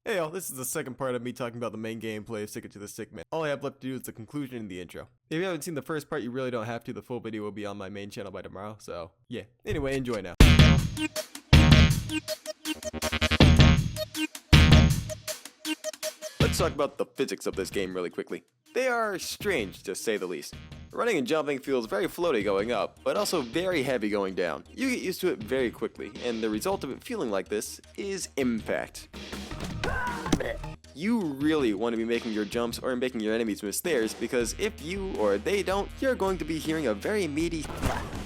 Hey all, this is the second part of me talking about the main gameplay of Stick It to the Stickman. All I have left to do is the conclusion and the intro. If you haven't seen the first part, you really don't have to. The full video will be on my main channel by tomorrow, so yeah. Anyway, enjoy now. Let's talk about the physics of this game really quickly. They are strange, to say the least. Running and jumping feels very floaty going up, but also very heavy going down. You get used to it very quickly, and the result of it feeling like this is impact. You really want to be making your jumps or making your enemies miss theirs, because if you or they don't, you're going to be hearing a very meaty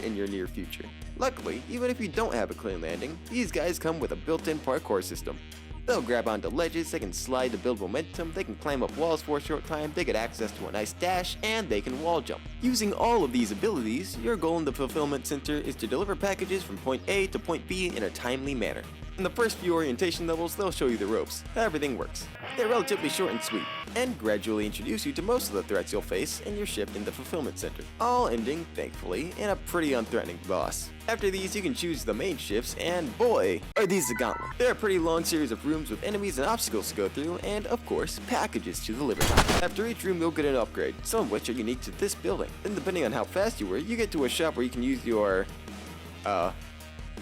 in your near future. Luckily, even if you don't have a clean landing, these guys come with a built-in parkour system. They'll grab onto ledges, they can slide to build momentum, they can climb up walls for a short time, they get access to a nice dash, and they can wall jump. Using all of these abilities, your goal in the fulfillment center is to deliver packages from point A to point B in a timely manner. In the first few orientation levels, they'll show you the ropes, how everything works. They're relatively short and sweet, and gradually introduce you to most of the threats you'll face in your shift in the fulfillment center, all ending, thankfully, in a pretty unthreatening boss. After these, you can choose the main shifts, and boy, are these the gauntlet. They're a pretty long series of rooms with enemies and obstacles to go through, and of course, packages to deliver. After each room, you'll get an upgrade, some of which are unique to this building. Then depending on how fast you were, you get to a shop where you can use your,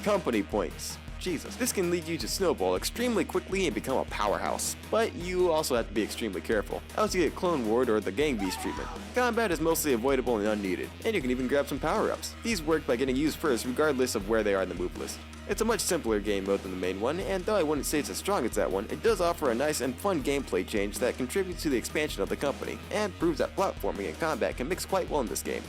company points. Jesus. This can lead you to snowball extremely quickly and become a powerhouse, but you also have to be extremely careful, else you get Clone Ward or the Gang Beast treatment. Combat is mostly avoidable and unneeded, and you can even grab some power-ups. These work by getting used first regardless of where they are in the move list. It's a much simpler game mode than the main one, and though I wouldn't say it's as strong as that one, it does offer a nice and fun gameplay change that contributes to the expansion of the company, and proves that platforming and combat can mix quite well in this game.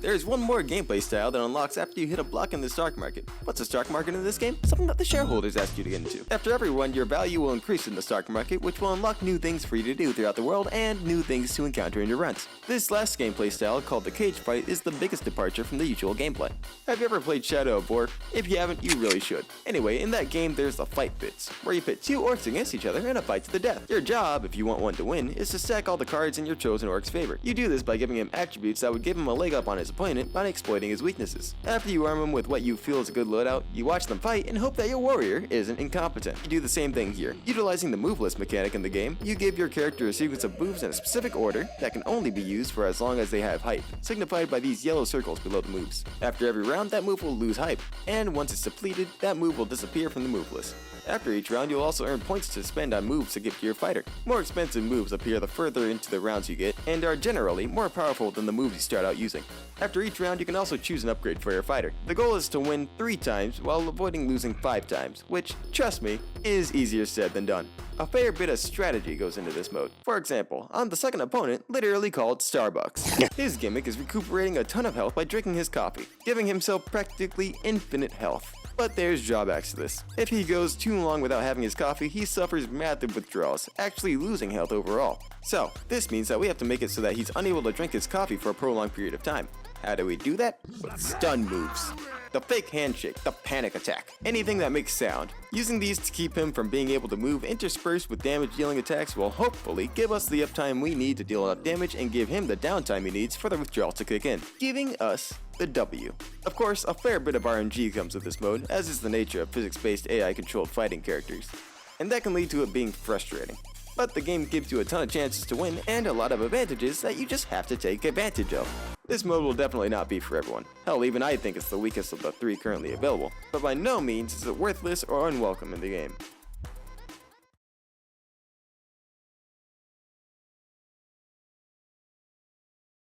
There's one more gameplay style that unlocks after you hit a block in the stock market. What's a stock market in this game? Something that the shareholders ask you to get into. After every run, your value will increase in the stock market, which will unlock new things for you to do throughout the world and new things to encounter in your runs. This last gameplay style, called the cage fight, is the biggest departure from the usual gameplay. Have you ever played Shadow of War? If you haven't, you really should. Anyway, in that game, there's the fight bits, where you pit two orcs against each other in a fight to the death. Your job, if you want one to win, is to stack all the cards in your chosen orc's favor. You do this by giving him attributes that would give him a leg up on his opponent by exploiting his weaknesses. After you arm him with what you feel is a good loadout, you watch them fight and hope that your warrior isn't incompetent. You do the same thing here. Utilizing the move list mechanic in the game, you give your character a sequence of moves in a specific order that can only be used for as long as they have hype, signified by these yellow circles below the moves. After every round, that move will lose hype, and once it's depleted, that move will disappear from the move list. After each round, you'll also earn points to spend on moves to give to your fighter. More expensive moves appear the further into the rounds you get, and are generally more powerful than the moves you start out using. After each round, you can also choose an upgrade for your fighter. The goal is to win 3 times while avoiding losing 5 times, which, trust me, is easier said than done. A fair bit of strategy goes into this mode. For example, I'm the second opponent, literally called Starbucks. His gimmick is recuperating a ton of health by drinking his coffee, giving himself practically infinite health. But there's drawbacks to this. If he goes too long without having his coffee, he suffers massive withdrawals, actually losing health overall. So, this means that we have to make it so that he's unable to drink his coffee for a prolonged period of time. How do we do that? With stun moves. The fake handshake, the panic attack, anything that makes sound. Using these to keep him from being able to move interspersed with damage dealing attacks will hopefully give us the uptime we need to deal enough damage and give him the downtime he needs for the withdrawal to kick in, giving us the W. Of course, a fair bit of RNG comes with this mode, as is the nature of physics-based AI-controlled fighting characters, and that can lead to it being frustrating. But the game gives you a ton of chances to win and a lot of advantages that you just have to take advantage of. This mode will definitely not be for everyone. Hell, even I think it's the weakest of the 3 currently available, but by no means is it worthless or unwelcome in the game.